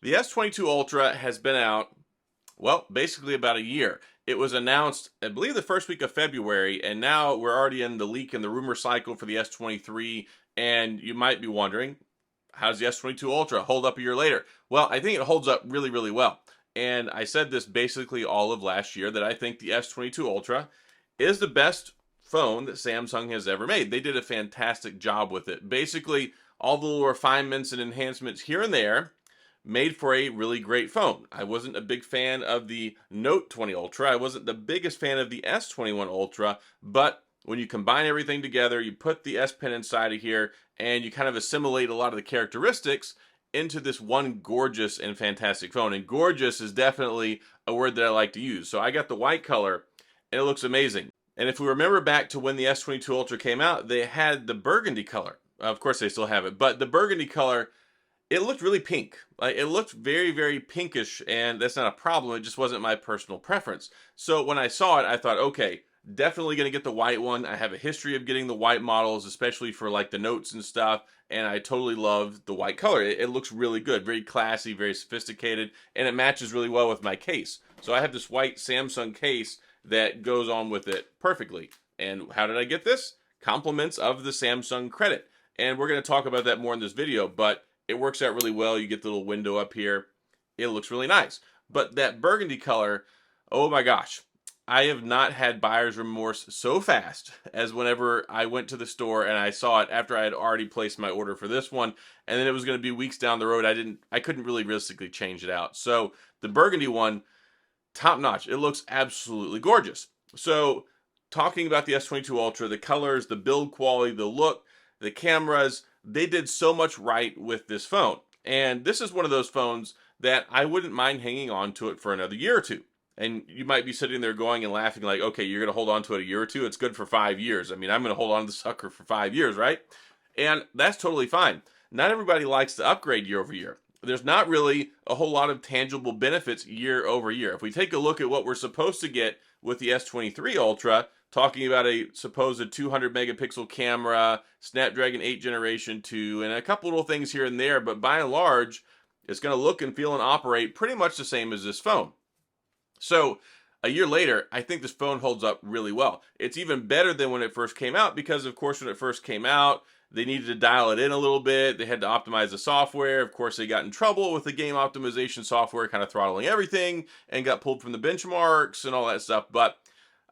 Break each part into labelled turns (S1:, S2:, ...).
S1: The S22 Ultra has been out, well, basically about a year. It was announced, I believe, the first week of February, and now we're already in the leak and the rumor cycle for the S23. And you might be wondering, how does the S22 Ultra hold up a year later? Well, I think it holds up really, really well. And I said this basically all of last year that I think the S22 Ultra is the best phone that Samsung has ever made. They did a fantastic job with it. Basically, all the little refinements and enhancements here and there made for a really great phone. I wasn't a big fan of the Note 20 Ultra. I wasn't the biggest fan of the S21 Ultra, but when you combine everything together, you put the S Pen inside of here, and you kind of assimilate a lot of the characteristics into this one gorgeous and fantastic phone. And gorgeous is definitely a word that I like to use. So I got the white color, and it looks amazing. And if we remember back to when the S22 Ultra came out, they had the burgundy color. Of course, they still have it, but the burgundy color, it looked really pink. Like, it looked very, very pinkish, and that's not a problem. It just wasn't my personal preference. So when I saw it, I thought, okay, definitely going to get the white one. I have a history of getting the white models, especially for like the notes and stuff, and I totally love the white color. It looks really good, very classy, very sophisticated, and it matches really well with my case. So I have this white Samsung case that goes on with it perfectly. And how did I get this? Compliments of the Samsung credit. And we're going to talk about that more in this video, but it works out really well. You get the little window up here. It looks really nice. But that burgundy color, oh my gosh. I have not had buyer's remorse so fast as whenever I went to the store and I saw it after I had already placed my order for this one, and then it was going to be weeks down the road. I couldn't really realistically change it out. So the burgundy one, top notch. It looks absolutely gorgeous. So talking about the S22 Ultra, the colors, the build quality, the look, the cameras, they did so much right with this phone. And this is one of those phones that I wouldn't mind hanging on to it for another year or two. And you might be sitting there going and laughing like, okay, you're going to hold on to it a year or two. It's good for 5 years. I mean, I'm going to hold on to the sucker for 5 years, right? And that's totally fine. Not everybody likes to upgrade year over year. There's not really a whole lot of tangible benefits year over year. If we take a look at what we're supposed to get with the S23 Ultra, talking about a supposed 200 megapixel camera, Snapdragon 8 Generation 2, and a couple little things here and there, but by and large, it's going to look and feel and operate pretty much the same as this phone. So a year later, I think this phone holds up really well. It's even better than when it first came out because, of course, when it first came out, they needed to dial it in a little bit. They had to optimize the software. Of course, they got in trouble with the game optimization software kind of throttling everything and got pulled from the benchmarks and all that stuff. But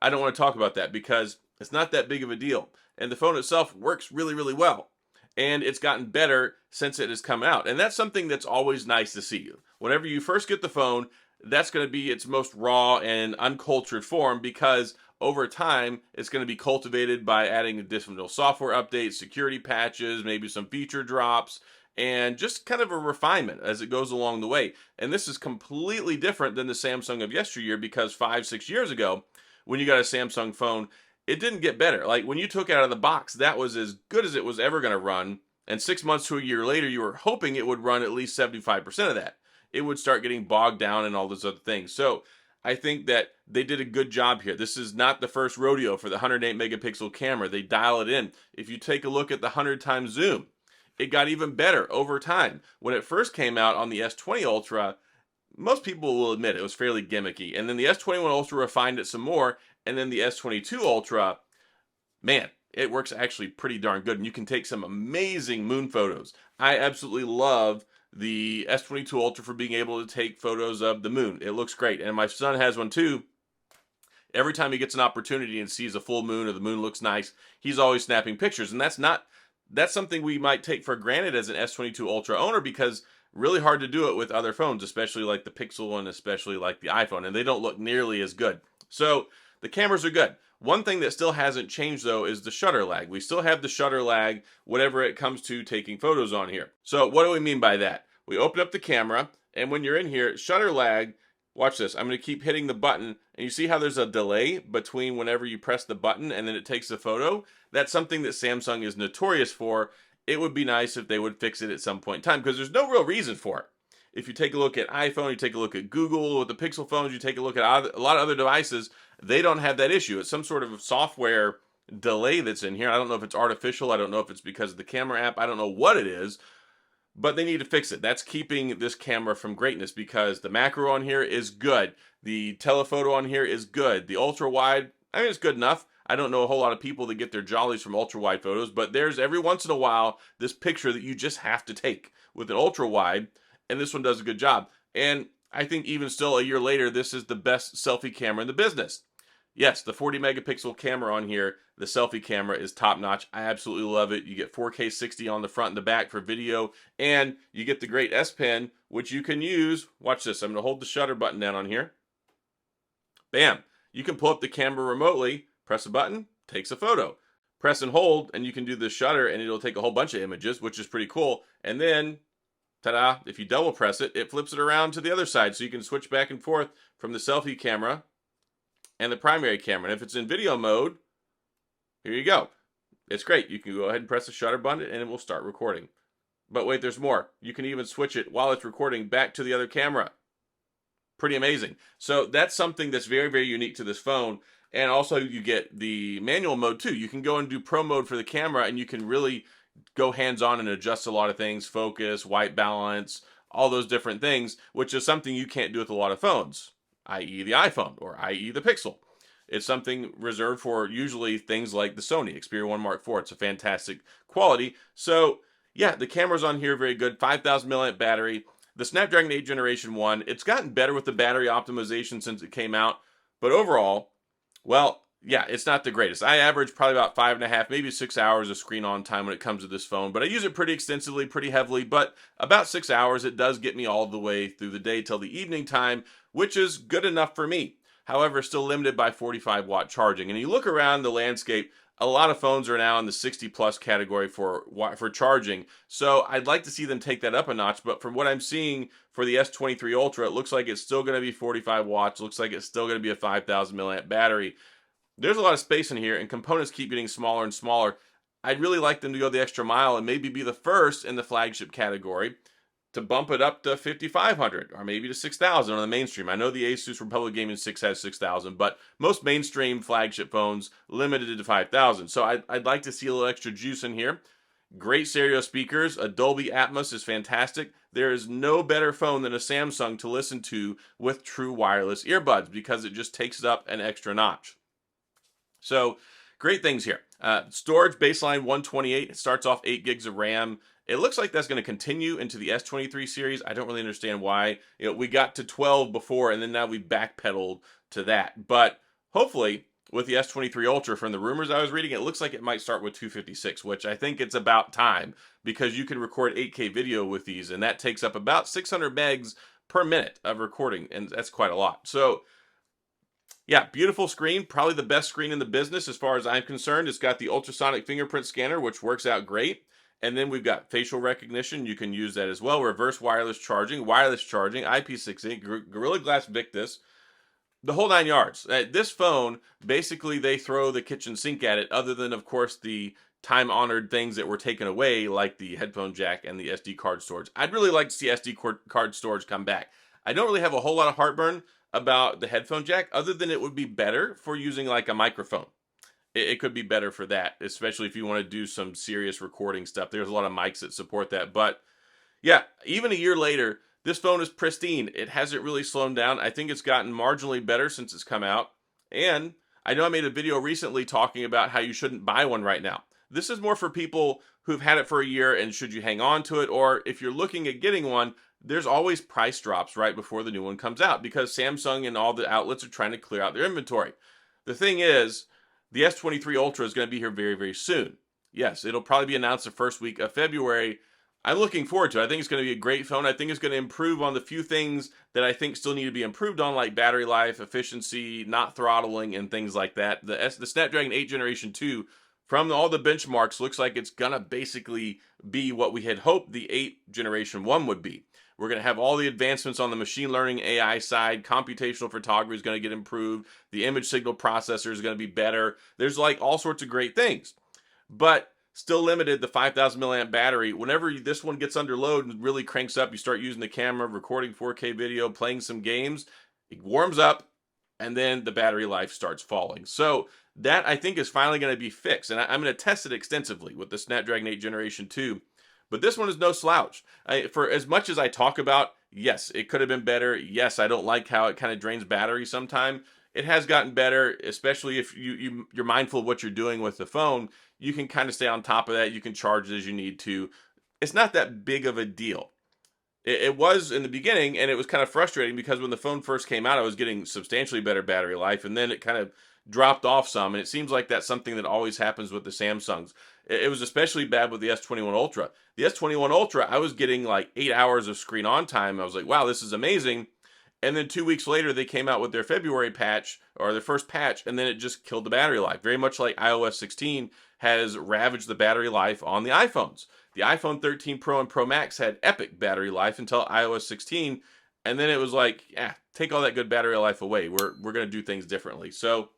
S1: I don't want to talk about that because it's not that big of a deal. And the phone itself works really, really well. And it's gotten better since it has come out. And that's something that's always nice to see. Whenever you first get the phone, that's going to be its most raw and uncultured form because over time, it's going to be cultivated by adding additional software updates, security patches, maybe some feature drops, and just kind of a refinement as it goes along the way. And this is completely different than the Samsung of yesteryear because 5-6 years ago, when you got a Samsung phone, it didn't get better. Like when you took it out of the box, that was as good as it was ever going to run. And 6 months to a year later, you were hoping it would run at least 75% of that. It would start getting bogged down and all those other things. So I think that they did a good job here. This is not the first rodeo for the 108 megapixel camera. They dial it in. If you take a look at the 100 times zoom, it got even better over time. When it first came out on the S20 Ultra, most people will admit it was fairly gimmicky. And then the S21 Ultra refined it some more. And then the S22 Ultra, man, it works actually pretty darn good. And you can take some amazing moon photos. I absolutely love the S22 Ultra for being able to take photos of the moon. It looks great. And my son has one too. Every time he gets an opportunity and sees a full moon or the moon looks nice, he's always snapping pictures. And that's something we might take for granted as an S22 Ultra owner because really hard to do it with other phones, especially like the Pixel and especially like the iPhone, and they don't look nearly as good. So the cameras are good. One thing that still hasn't changed though is the shutter lag. We still have the shutter lag whenever it comes to taking photos on here. So what do we mean by that? We open up the camera, and when you're in here, shutter lag, watch this. I'm going to keep hitting the button, and you see how there's a delay between whenever you press the button and then it takes the photo? That's something that Samsung is notorious for. It would be nice if they would fix it at some point in time because there's no real reason for it. If you take a look at iPhone, you take a look at Google with the Pixel phones, you take a look at a lot of other devices, they don't have that issue. It's some sort of software delay that's in here. I don't know if it's artificial. I don't know if it's because of the camera app. I don't know what it is. but they need to fix it. That's keeping this camera from greatness because the macro on here is good. The telephoto on here is good. The ultra wide, I mean, it's good enough. I don't know a whole lot of people that get their jollies from ultra wide photos, but there's every once in a while this picture that you just have to take with an ultra wide, and this one does a good job. And I think even still a year later, this is the best selfie camera in the business. Yes, the 40 megapixel camera on here, the selfie camera is top notch. I absolutely love it. You get 4K 60 on the front and the back for video, and you get the great S Pen, which you can use. Watch this. I'm going to hold the shutter button down on here. Bam. You can pull up the camera remotely, press a button, takes a photo. Press and hold, and you can do the shutter, and it'll take a whole bunch of images, which is pretty cool. And then, ta-da, if you double press it, it flips it around to the other side, so you can switch back and forth from the selfie camera and the primary camera. And if it's in video mode, here you go. It's great. You can go ahead and press the shutter button, and it will start recording. But wait, there's more. You can even switch it while it's recording back to the other camera. Pretty amazing. So that's something that's very, very unique to this phone. And also you get the manual mode too. You can go and do pro mode for the camera, and you can really go hands-on and adjust a lot of things, focus, white balance, all those different things, which is something you can't do with a lot of phones, i.e. the iPhone or i.e. the Pixel. It's something reserved for usually things like the Sony Xperia 1 Mark IV. It's a fantastic quality. So yeah, the camera's on here very good. 5,000 milliamp battery. The Snapdragon 8 Generation 1, it's gotten better with the battery optimization since it came out. But overall, well, yeah, it's not the greatest. I average probably about 5.5, maybe 6 hours of screen on time when it comes to this phone. But I use it pretty extensively, pretty heavily. But about 6 hours, it does get me all the way through the day till the evening time, which is good enough for me. However, still limited by 45-watt charging. And you look around the landscape, a lot of phones are now in the 60-plus category for charging. So I'd like to see them take that up a notch. But from what I'm seeing for the S23 Ultra, it looks like it's still going to be 45 watts. Looks like it's still going to be a 5,000 milliamp battery. There's a lot of space in here, and components keep getting smaller and smaller. I'd really like them to go the extra mile and maybe be the first in the flagship category to bump it up to 5,500 or maybe to 6,000 on the mainstream. I know the Asus Republic Gaming 6 has 6,000, but most mainstream flagship phones limited to 5,000. So I'd like to see a little extra juice in here. Great stereo speakers. A Dolby Atmos is fantastic. There is no better phone than a Samsung to listen to with true wireless earbuds because it just takes it up an extra notch. So great things here. Storage baseline 128. It starts off 8 gigs of RAM. It looks like that's going to continue into the S23 series. I don't really understand why. We got to 12 before, and then now we backpedaled to that. But hopefully, with the S23 Ultra, from the rumors I was reading, it looks like it might start with 256, which I think it's about time because you can record 8K video with these, and that takes up about 600 megs per minute of recording, and that's quite a lot. So yeah, beautiful screen. Probably the best screen in the business as far as I'm concerned. It's got the ultrasonic fingerprint scanner, which works out great. And then we've got facial recognition. You can use that as well. Reverse wireless charging, IP68, Gorilla Glass Victus, the whole 9 yards. This phone, basically they throw the kitchen sink at it, other than, of course, the time-honored things that were taken away, like the headphone jack and the SD card storage. I'd really like to see SD card storage come back. I don't really have a whole lot of heartburn about the headphone jack, other than it would be better for using like a microphone. It could be better for that, especially if you want to do some serious recording stuff. There's a lot of mics that support that. But yeah, even a year later, this phone is pristine. It hasn't really slowed down. I think it's gotten marginally better since it's come out. And I know I made a video recently talking about how you shouldn't buy one right now. This is more for people who've had it for a year and should you hang on to it, or if you're looking at getting one, there's always price drops right before the new one comes out because Samsung and all the outlets are trying to clear out their inventory. The thing is, the S23 Ultra is going to be here very, very soon. Yes, it'll probably be announced the first week of February. I'm looking forward to it. I think it's going to be a great phone. I think it's going to improve on the few things that I think still need to be improved on, like battery life, efficiency, not throttling, and things like that. The Snapdragon 8 Generation 2, from all the benchmarks, looks like it's going to basically be what we had hoped the 8 Generation 1 would be. We're going to have all the advancements on the machine learning AI side. Computational photography is going to get improved. The image signal processor is going to be better. There's like all sorts of great things. But still limited, the 5,000 milliamp battery. Whenever this one gets under load and really cranks up, you start using the camera, recording 4K video, playing some games, it warms up, and then the battery life starts falling. So that, I think, is finally going to be fixed. And I'm going to test it extensively with the Snapdragon 8 Generation 2. But this one is no slouch. For as much as I talk about, yes, it could have been better. Yes, I don't like how it kind of drains battery sometime. It has gotten better, especially if you're mindful of what you're doing with the phone. You can kind of stay on top of that. You can charge it as you need to. It's not that big of a deal. It was in the beginning, and it was kind of frustrating because when the phone first came out, I was getting substantially better battery life, and then it kind of dropped off some, and it seems like that's something that always happens with the Samsungs. It was especially bad with the S21 Ultra. The S21 Ultra, I was getting like 8 hours of screen on time. I was like, wow, this is amazing. And then 2 weeks later, they came out with their February patch, or their first patch, and then it just killed the battery life. Very much like iOS 16 has ravaged the battery life on the iPhones. The iPhone 13 Pro and Pro Max had epic battery life until iOS 16, and then it was like, yeah, take all that good battery life away. We're going to do things differently. So,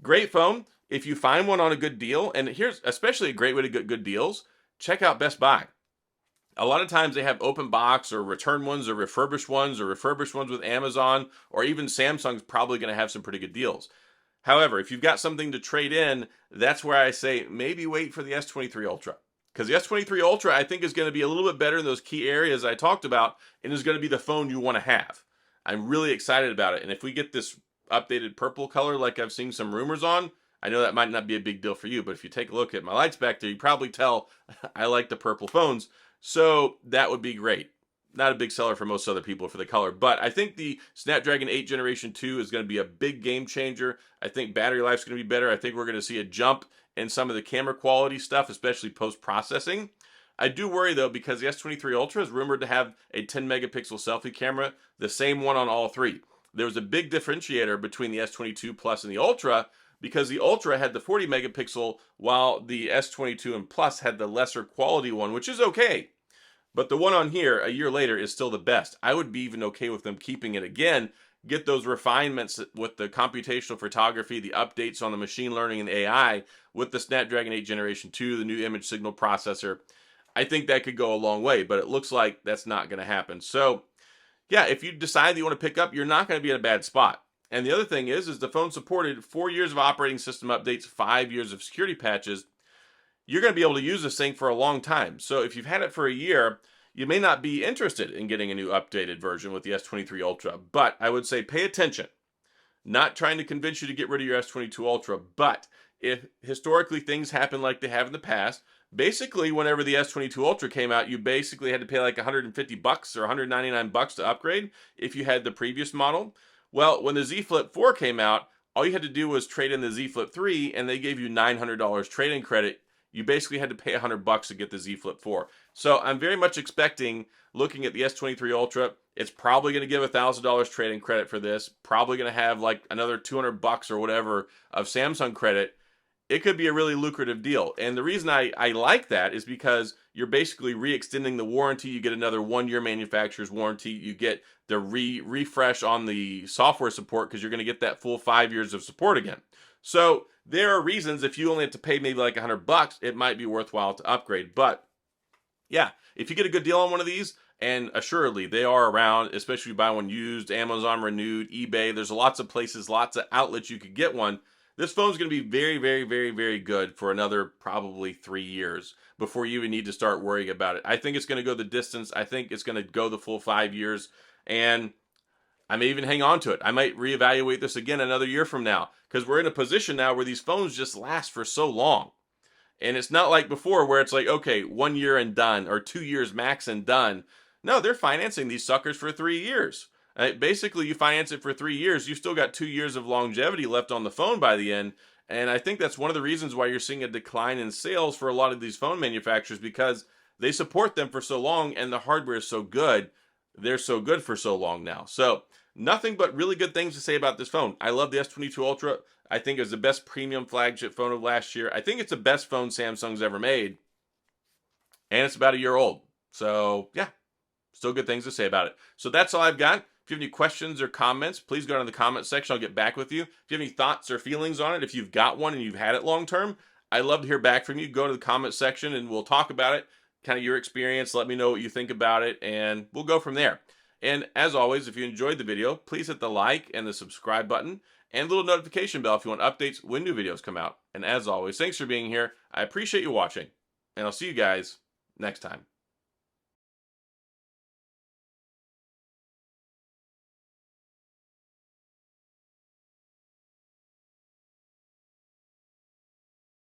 S1: great phone. If you find one on a good deal, and here's especially a great way to get good deals, check out Best Buy. A lot of times they have open box or return ones or refurbished ones with Amazon, or even Samsung's probably going to have some pretty good deals. However, if you've got something to trade in, that's where I say maybe wait for the S23 Ultra. Because the S23 Ultra, I think, is going to be a little bit better in those key areas I talked about, and is going to be the phone you want to have. I'm really excited about it. And if we get this updated purple color like I've seen some rumors on, I know that might not be a big deal for you, but if you take a look at my lights back there, you probably tell I like the purple phones. So that would be great. Not a big seller for most other people for the color, but I think the Snapdragon 8 Generation 2 is going to be a big game changer. I think battery life's going to be better. I think we're going to see a jump in some of the camera quality stuff, especially post-processing. I do worry though, because the S23 Ultra is rumored to have a 10 megapixel selfie camera, the same one on all three. There was a big differentiator between the S22 Plus and the Ultra, because the Ultra had the 40 megapixel while the S22 and Plus had the lesser quality one, which is okay. But the one on here a year later is still the best. I would be even okay with them keeping it again, get those refinements with the computational photography, the updates on the machine learning and AI with the Snapdragon 8 Generation 2, the new image signal processor. I think that could go a long way, but it looks like that's not going to happen. So, yeah, if you decide that you want to pick up, you're not going to be in a bad spot. And the other thing is the phone supported 4 years of operating system updates, 5 years of security patches. You're going to be able to use this thing for a long time. So if you've had it for a year, you may not be interested in getting a new updated version with the S23 Ultra, but I would say pay attention. Not trying to convince you to get rid of your S22 Ultra, but if historically things happen like they have in the past, basically whenever the S22 Ultra came out, you basically had to pay like $150 or $199 to upgrade if you had the previous model. Well, when the Z Flip 4 came out, all you had to do was trade in the Z Flip 3 and they gave you $900 trade-in credit. You basically had to pay $100 to get the Z Flip 4. So I'm very much expecting, looking at the S23 Ultra, it's probably going to give $1,000 trade-in credit for this. Probably going to have like another $200 or whatever of Samsung credit. It could be a really lucrative deal. And the reason I like that is because you're basically re-extending the warranty. You get another 1-year manufacturer's warranty. You get the refresh on the software support because you're going to get that full 5 years of support again. So there are reasons if you only have to pay maybe like $100, it might be worthwhile to upgrade. But yeah, if you get a good deal on one of these, and assuredly they are around, especially if you buy one used, Amazon Renewed, eBay, there's lots of places, lots of outlets you could get one. This phone's going to be very, very, very, very good for another probably 3 years before you even need to start worrying about it. I think it's going to go the distance. I think it's going to go the full 5 years, and I may even hang on to it. I might reevaluate this again another year from now, because we're in a position now where these phones just last for so long. And it's not like before where it's like, okay, 1 year and done, or 2 years max and done. No, they're financing these suckers for 3 years. Basically, you finance it for 3 years, you still got 2 years of longevity left on the phone by the end. And I think that's one of the reasons why you're seeing a decline in sales for a lot of these phone manufacturers, because they support them for so long and the hardware is so good. They're so good for so long now. So nothing but really good things to say about this phone. I love the S22 Ultra. I think it was the best premium flagship phone of last year. I think it's the best phone Samsung's ever made. And it's about a year old. So yeah, still good things to say about it. So that's all I've got. If you have any questions or comments, please go down in the comment section. I'll get back with you. If you have any thoughts or feelings on it, if you've got one and you've had it long term, I'd love to hear back from you. Go to the comment section and we'll talk about it. Kind of your experience. Let me know what you think about it and we'll go from there. And as always, if you enjoyed the video, please hit the like and the subscribe button and the little notification bell if you want updates when new videos come out. And as always, thanks for being here. I appreciate you watching, and I'll see you guys next time.